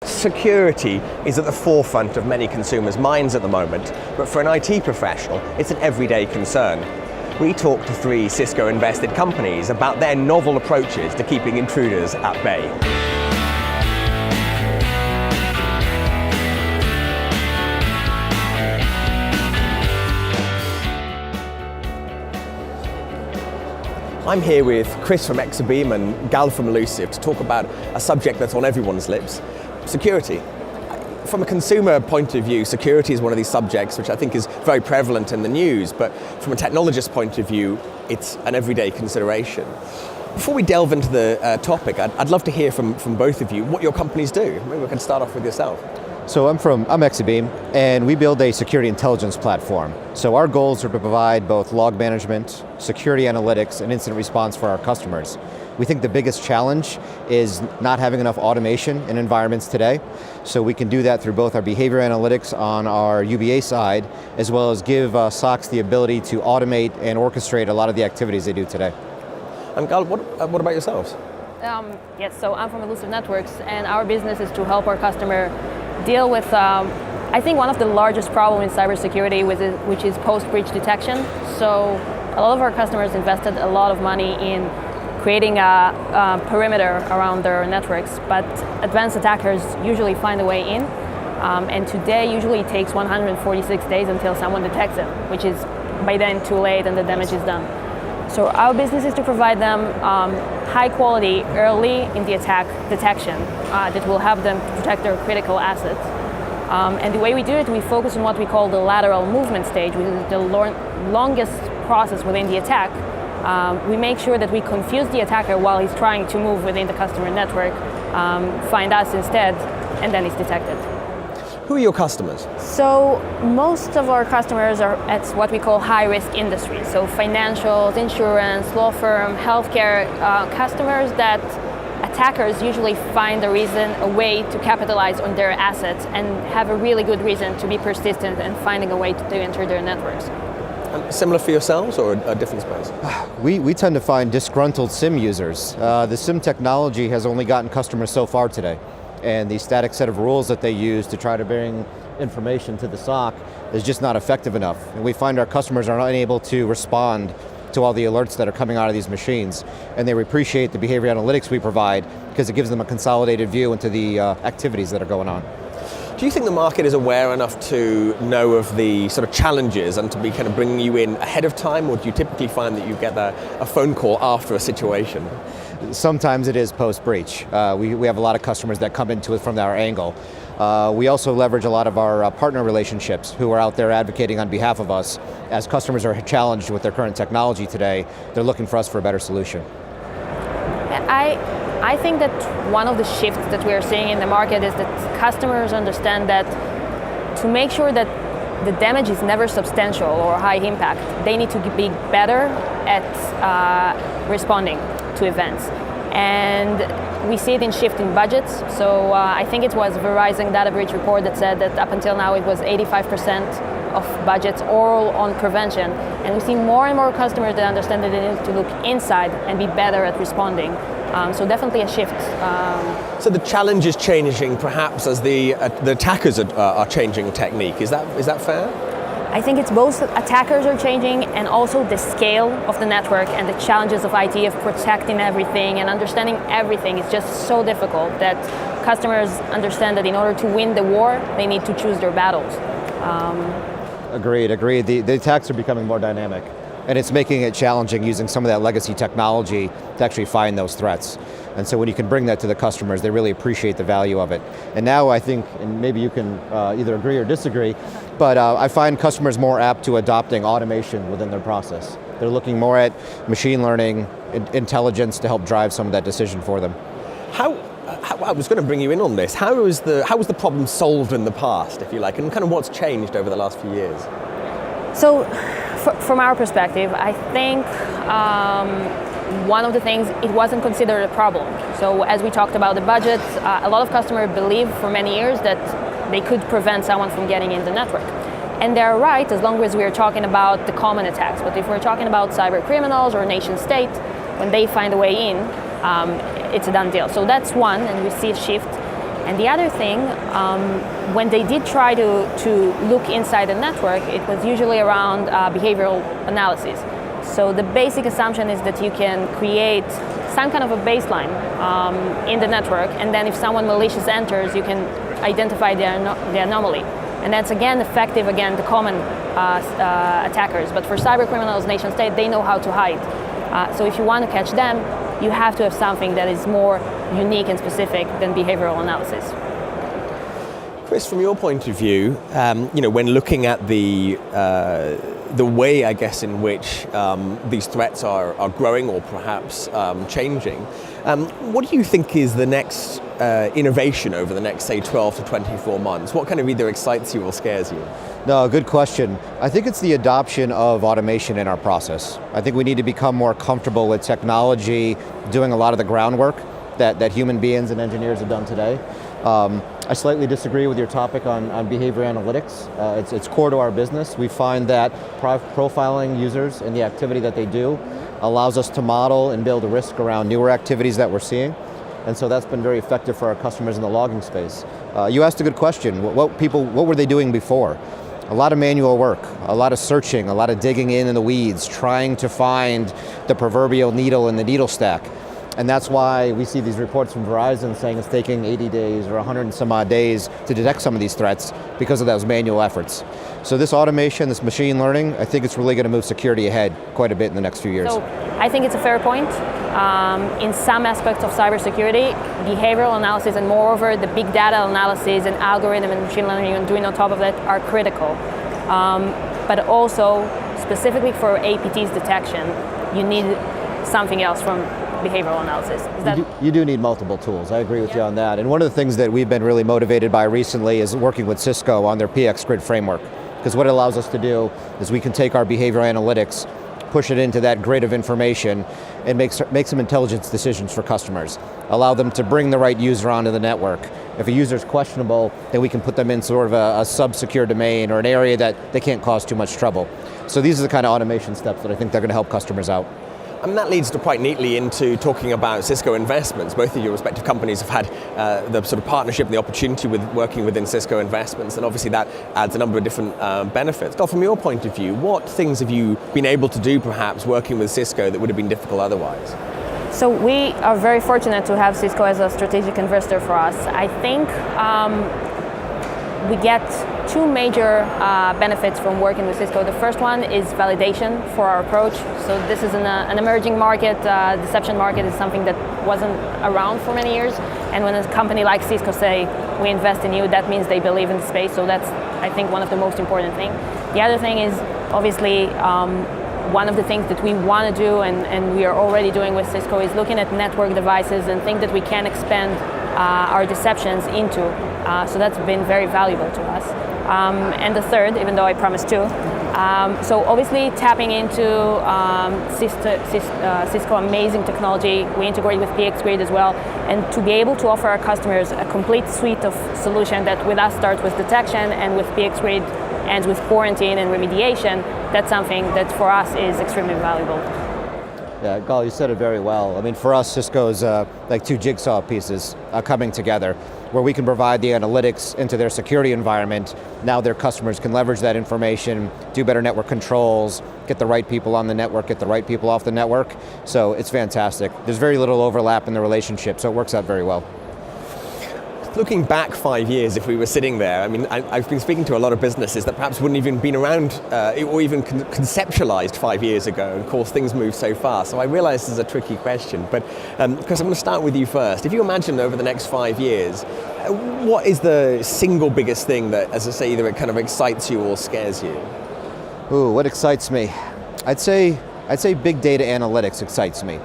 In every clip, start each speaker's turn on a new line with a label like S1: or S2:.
S1: Security is at the forefront of many consumers' minds at the moment, but for an IT professional, it's an everyday concern. We talked to 3 Cisco-invested companies about their novel approaches to keeping intruders at bay. I'm here with Chris from Exabeam and Gal from Elusive to talk about a subject that's on everyone's lips, security. From a consumer point of view, security is one of these subjects which I think is very prevalent in the news, but from a technologist point of view, it's an everyday consideration. Before we delve into the topic, I'd love to hear from both of you what your companies do. Maybe we can start off with yourself.
S2: So I'm Exabeam, and we build a security intelligence platform. So our goals are to provide both log management, security analytics, and incident response for our customers. We think the biggest challenge is not having enough automation in environments today. So we can do that through both our behavior analytics on our UBA side, as well as give SOCs the ability to automate and orchestrate a lot of the activities they do today.
S1: And Gal, what about yourselves?
S3: Yes, so I'm from Elusive Networks, and our business is to help our customer deal with, I think, one of the largest problems in cybersecurity, which is post-breach detection. So a lot of our customers invested a lot of money in creating a perimeter around their networks, but advanced attackers usually find a way in. And today usually it takes 146 days until someone detects them, which is by then too late and the damage is done. So our business is to provide them high quality, early in the attack detection that will help them protect their critical assets. And the way we do it, we focus on what we call the lateral movement stage, which is the longest process within the attack. We make sure that we confuse the attacker while he's trying to move within the customer network, find us instead, and then he's detected.
S1: Who are your customers?
S3: So most of our customers are at what we call high-risk industries. So financials, insurance, law firm, healthcare, customers that attackers usually find a way to capitalize on their assets and have a really good reason to be persistent and finding a way to enter their networks.
S1: And similar for yourselves or a different space?
S2: We tend to find disgruntled SIM users. The SIM technology has only gotten customers so far today. And the static set of rules that they use to try to bring information to the SOC is just not effective enough. And we find our customers are unable to respond to all the alerts that are coming out of these machines. And they appreciate the behavior analytics we provide because it gives them a consolidated view into the activities that are going on.
S1: Do you think the market is aware enough to know of the sort of challenges and to be kind of bringing you in ahead of time, or do you typically find that you get a phone call after a situation?
S2: Sometimes it is post-breach. We have a lot of customers that come into it from our angle. We also leverage a lot of our partner relationships who are out there advocating on behalf of us. As customers are challenged with their current technology today, they're looking for us for a better solution.
S3: I think that one of the shifts that we are seeing in the market is that customers understand that to make sure that the damage is never substantial or high impact, they need to be better at responding to events. And we see it in shifting budgets. So I think it was Verizon Data Breach Report that said that up until now it was 85% of budgets all on prevention. And we see more and more customers that understand that they need to look inside and be better at responding. So definitely a shift.
S1: So the challenge is changing perhaps as the attackers are changing technique. Is that fair?
S3: I think it's both attackers are changing and also the scale of the network and the challenges of IT of protecting everything and understanding everything is just so difficult that customers understand that in order to win the war, they need to choose their battles.
S2: Agreed. The attacks are becoming more dynamic, and it's making it challenging using some of that legacy technology to actually find those threats. And so when you can bring that to the customers, they really appreciate the value of it. And now I think, and maybe you can either agree or disagree, but I find customers more apt to adopting automation within their process. They're looking more at machine learning, intelligence to help drive some of that decision for them.
S1: I was going to bring you in on this. How was the problem solved in the past, if you like, and kind of what's changed over the last few years?
S3: So, from our perspective, I think one of the things, it wasn't considered a problem. So as we talked about the budget, a lot of customers believe for many years that they could prevent someone from getting in the network. And they're right, as long as we're talking about the common attacks. But if we're talking about cyber criminals or nation state, when they find a way in, it's a done deal. So that's one, and we see a shift. And the other thing, when they did try to look inside the network, it was usually around behavioral analysis. So the basic assumption is that you can create some kind of a baseline in the network, and then if someone malicious enters, you can identify the anomaly. And that's again effective against the common attackers. But for cyber criminals, nation state, they know how to hide. So if you want to catch them, you have to have something that is more unique and specific than behavioral analysis.
S1: Chris, from your point of view, when looking at the way, I guess, in which these threats are growing or perhaps changing, what do you think is the next innovation over the next, say, 12 to 24 months? What kind of either excites you or scares you?
S2: No, good question. I think it's the adoption of automation in our process. I think we need to become more comfortable with technology doing a lot of the groundwork that human beings and engineers have done today. I slightly disagree with your topic on behavior analytics. It's core to our business. We find that profiling users and the activity that they do allows us to model and build a risk around newer activities that we're seeing. And so that's been very effective for our customers in the logging space. You asked a good question. What were they doing before? A lot of manual work, a lot of searching, a lot of digging in the weeds, trying to find the proverbial needle in the needle stack. And that's why we see these reports from Verizon saying it's taking 80 days or 100 and some odd days to detect some of these threats because of those manual efforts. So this automation, this machine learning, I think it's really going to move security ahead quite a bit in the next few years.
S3: So I think it's a fair point. In some aspects of cybersecurity, behavioral analysis and moreover the big data analysis and algorithm and machine learning and doing on top of that are critical. But also, specifically for APT's detection, you need something else from behavioral analysis.
S2: You do need multiple tools. I agree with you on that. And one of the things that we've been really motivated by recently is working with Cisco on their PX Grid framework. Because what it allows us to do is we can take our behavioral analytics, push it into that grid of information, and make some intelligence decisions for customers. Allow them to bring the right user onto the network. If a user is questionable, then we can put them in sort of a sub-secure domain or an area that they can't cause too much trouble. So these are the kind of automation steps that I think they're going to help customers out.
S1: And that leads to quite neatly into talking about Cisco Investments. Both of your respective companies have had the sort of partnership and the opportunity with working within Cisco Investments, and obviously that adds a number of different benefits. Dolph, from your point of view, what things have you been able to do perhaps working with Cisco that would have been difficult otherwise?
S3: So we are very fortunate to have Cisco as a strategic investor for us. I think we get two major benefits from working with Cisco. The first one is validation for our approach. So this is an emerging market. Deception market is something that wasn't around for many years. And when a company like Cisco say, we invest in you, that means they believe in the space. So that's, I think, one of the most important things. The other thing is, obviously, one of the things that we want to do, and we are already doing with Cisco, is looking at network devices and think that we can expand our deceptions into. So that's been very valuable to us. And the third, even though I promised two, so obviously tapping into Cisco amazing technology. We integrate with PX Grid as well, and to be able to offer our customers a complete suite of solution that with us starts with detection and with PX Grid ends with quarantine and remediation, that's something that for us is extremely valuable.
S2: Yeah, Gal, you said it very well. I mean, for us, Cisco is like two jigsaw pieces coming together, where we can provide the analytics into their security environment. Now their customers can leverage that information, do better network controls, get the right people on the network, get the right people off the network. So it's fantastic. There's very little overlap in the relationship, so it works out very well.
S1: Looking back 5 years, if we were sitting there, I mean, I've been speaking to a lot of businesses that perhaps wouldn't even been around or even conceptualized 5 years ago. And of course, things move so fast. So I realize this is a tricky question, but Chris, I'm going to start with you first. If you imagine over the next 5 years, what is the single biggest thing that, as I say, either it kind of excites you or scares you?
S2: Ooh, what excites me? I'd say big data analytics excites me.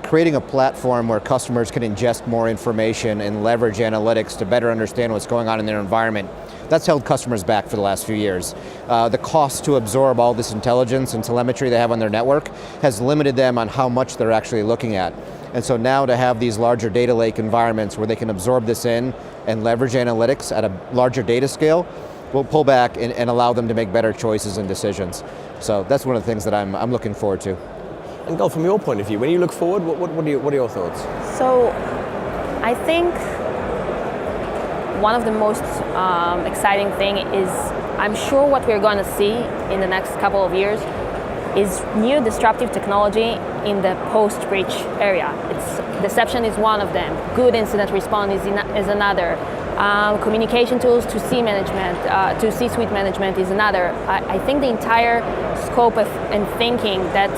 S2: Creating a platform where customers can ingest more information and leverage analytics to better understand what's going on in their environment. That's held customers back for the last few years. The cost to absorb all this intelligence and telemetry they have on their network has limited them on how much they're actually looking at. And so now to have these larger data lake environments where they can absorb this in and leverage analytics at a larger data scale will pull back and allow them to make better choices and decisions. So that's one of the things that I'm looking forward to.
S1: And Gal, from your point of view, when you look forward, what are your thoughts?
S3: So I think one of the most exciting thing is, I'm sure what we're going to see in the next couple of years is new disruptive technology in the post-breach area. Deception is one of them. Good incident response is another. Communication tools to C-suite management is another. I think the entire scope and thinking that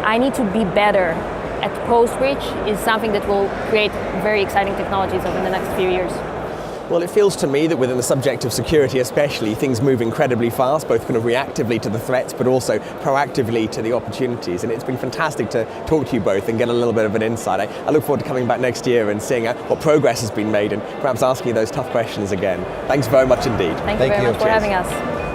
S3: I need to be better at post-breach is something that will create very exciting technologies over the next few years.
S1: Well, it feels to me that within the subject of security especially, things move incredibly fast, both kind of reactively to the threats, but also proactively to the opportunities. And it's been fantastic to talk to you both and get a little bit of an insight. I look forward to coming back next year and seeing what progress has been made and perhaps asking you those tough questions again. Thanks very much indeed.
S3: Thank you very much for having us.